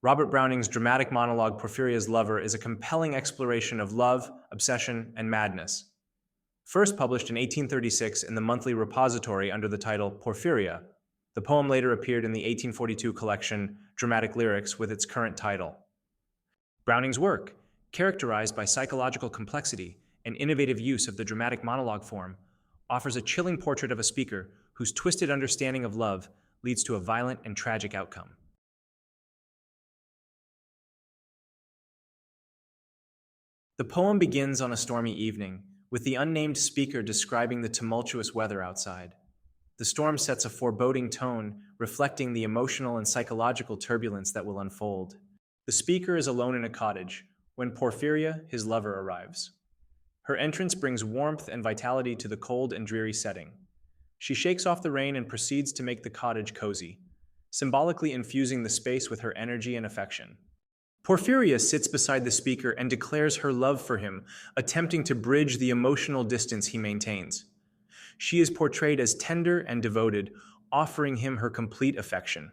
Robert Browning's dramatic monologue Porphyria's Lover is a compelling exploration of love, obsession, and madness. First published in 1836 in the Monthly Repository under the title Porphyria, the poem later appeared in the 1842 collection Dramatic Lyrics with its current title. Browning's work, characterized by psychological complexity and innovative use of the dramatic monologue form, offers a chilling portrait of a speaker whose twisted understanding of love leads to a violent and tragic outcome. The poem begins on a stormy evening, with the unnamed speaker describing the tumultuous weather outside. The storm sets a foreboding tone, reflecting the emotional and psychological turbulence that will unfold. The speaker is alone in a cottage when Porphyria, his lover, arrives. Her entrance brings warmth and vitality to the cold and dreary setting. She shakes off the rain and proceeds to make the cottage cozy, symbolically infusing the space with her energy and affection. Porphyria sits beside the speaker and declares her love for him, attempting to bridge the emotional distance he maintains. She is portrayed as tender and devoted, offering him her complete affection.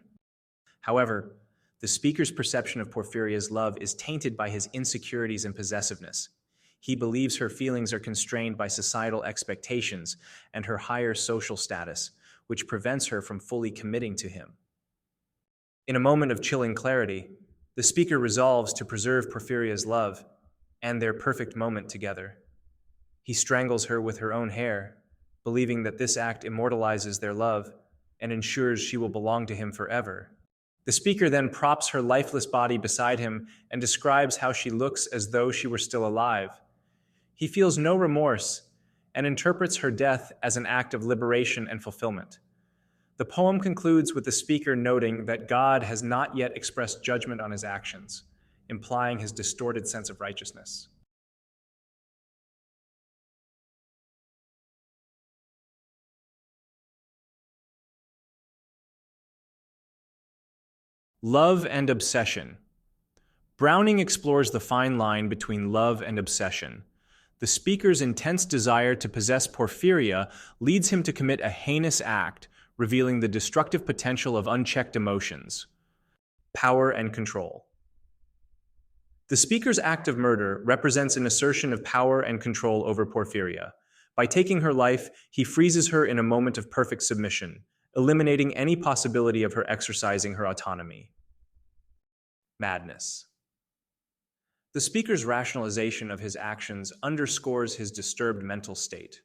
However, the speaker's perception of Porphyria's love is tainted by his insecurities and possessiveness. He believes her feelings are constrained by societal expectations and her higher social status, which prevents her from fully committing to him. In a moment of chilling clarity, the speaker resolves to preserve Porphyria's love and their perfect moment together. He strangles her with her own hair, believing that this act immortalizes their love and ensures she will belong to him forever. The speaker then props her lifeless body beside him and describes how she looks as though she were still alive. He feels no remorse and interprets her death as an act of liberation and fulfillment. The poem concludes with the speaker noting that God has not yet expressed judgment on his actions, implying his distorted sense of righteousness. Love and obsession. Browning explores the fine line between love and obsession. The speaker's intense desire to possess Porphyria leads him to commit a heinous act, revealing the destructive potential of unchecked emotions, power, and control. The speaker's act of murder represents an assertion of power and control over Porphyria. By taking her life, he freezes her in a moment of perfect submission, eliminating any possibility of her exercising her autonomy. Madness. The speaker's rationalization of his actions underscores his disturbed mental state.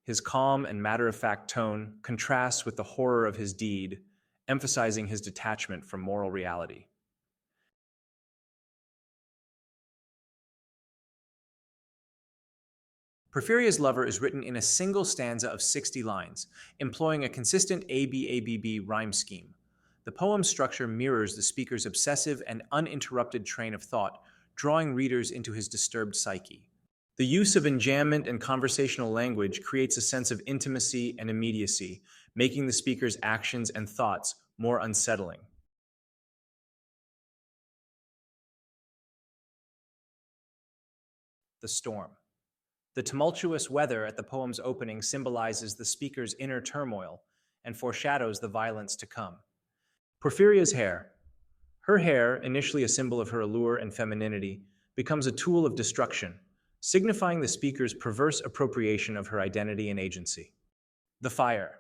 His calm and matter-of-fact tone contrasts with the horror of his deed, emphasizing his detachment from moral reality. Porphyria's Lover is written in a single stanza of 60 lines, employing a consistent ABABB rhyme scheme. The poem's structure mirrors the speaker's obsessive and uninterrupted train of thought, drawing readers into his disturbed psyche. The use of enjambment and conversational language creates a sense of intimacy and immediacy, making the speaker's actions and thoughts more unsettling. The storm. The tumultuous weather at the poem's opening symbolizes the speaker's inner turmoil and foreshadows the violence to come. Porphyria's hair. Her hair, initially a symbol of her allure and femininity, becomes a tool of destruction, signifying the speaker's perverse appropriation of her identity and agency. The fire.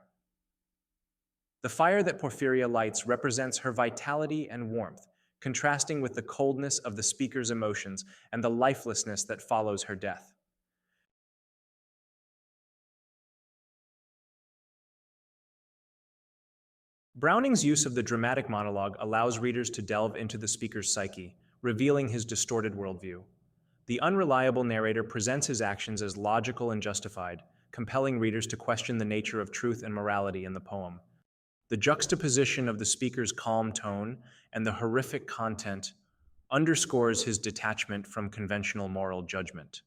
The fire that Porphyria lights represents her vitality and warmth, contrasting with the coldness of the speaker's emotions and the lifelessness that follows her death. Browning's use of the dramatic monologue allows readers to delve into the speaker's psyche, revealing his distorted worldview. The unreliable narrator presents his actions as logical and justified, compelling readers to question the nature of truth and morality in the poem. The juxtaposition of the speaker's calm tone and the horrific content underscores his detachment from conventional moral judgment.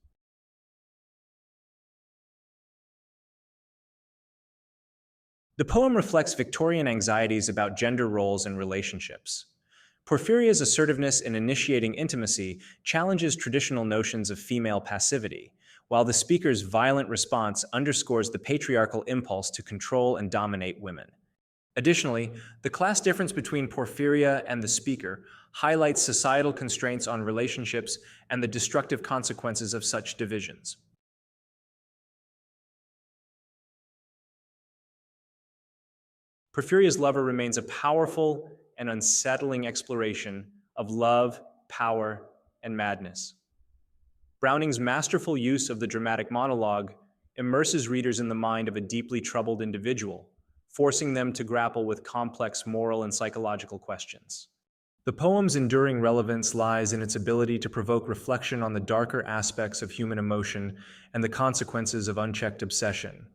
The poem reflects Victorian anxieties about gender roles and relationships. Porphyria's assertiveness in initiating intimacy challenges traditional notions of female passivity, while the speaker's violent response underscores the patriarchal impulse to control and dominate women. Additionally, the class difference between Porphyria and the speaker highlights societal constraints on relationships and the destructive consequences of such divisions. Porphyria's lover remains a powerful and unsettling exploration of love, power, and madness. Browning's masterful use of the dramatic monologue immerses readers in the mind of a deeply troubled individual, forcing them to grapple with complex moral and psychological questions. The poem's enduring relevance lies in its ability to provoke reflection on the darker aspects of human emotion and the consequences of unchecked obsession.